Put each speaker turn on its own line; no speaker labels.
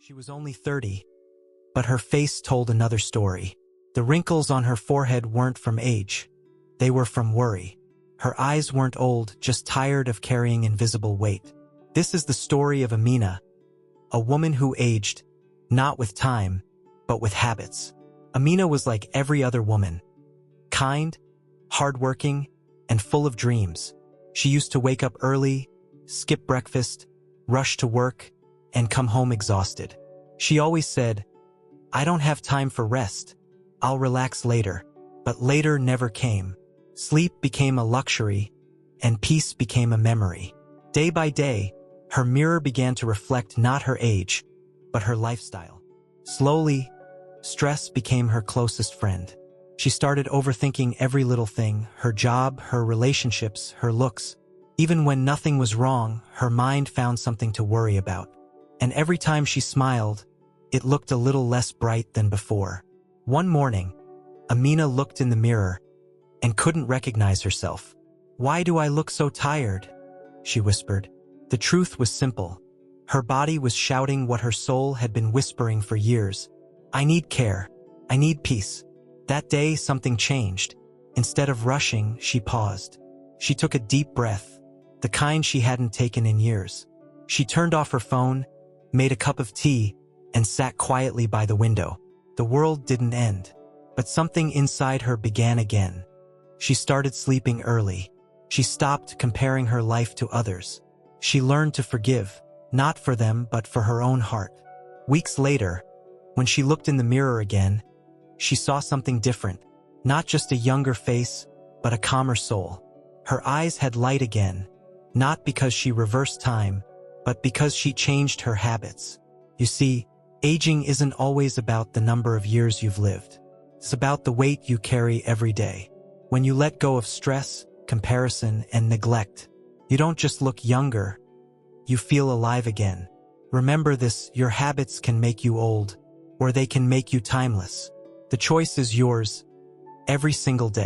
She was only 30, but her face told another story. The wrinkles on her forehead weren't from age. They were from worry. Her eyes weren't old, just tired of carrying invisible weight. This is the story of Amina, a woman who aged, not with time, but with habits. Amina was like every other woman. Kind, hardworking, and full of dreams. She used to wake up early, skip breakfast, rush to work, and come home exhausted. She always said, "I don't have time for rest. I'll relax later." But later never came. Sleep became a luxury, and peace became a memory. Day by day, her mirror began to reflect not her age, but her lifestyle. Slowly, stress became her closest friend. She started overthinking every little thing, her job, her relationships, her looks. Even when nothing was wrong, her mind found something to worry about. And every time she smiled, it looked a little less bright than before. One morning, Amina looked in the mirror and couldn't recognize herself. "Why do I look so tired?" she whispered. The truth was simple. Her body was shouting what her soul had been whispering for years. "I need care. I need peace." That day, something changed. Instead of rushing, she paused. She took a deep breath, the kind she hadn't taken in years. She turned off her phone, made a cup of tea, and sat quietly by the window. The world didn't end, but something inside her began again. She started sleeping early. She stopped comparing her life to others. She learned to forgive, not for them, but for her own heart. Weeks later, when she looked in the mirror again, she saw something different. Not just a younger face, but a calmer soul. Her eyes had light again, not because she reversed time, but because she changed her habits. You see, aging isn't always about the number of years you've lived. It's about the weight you carry every day. When you let go of stress, comparison, and neglect, you don't just look younger, you feel alive again. Remember this: your habits can make you old, or they can make you timeless. The choice is yours, every single day.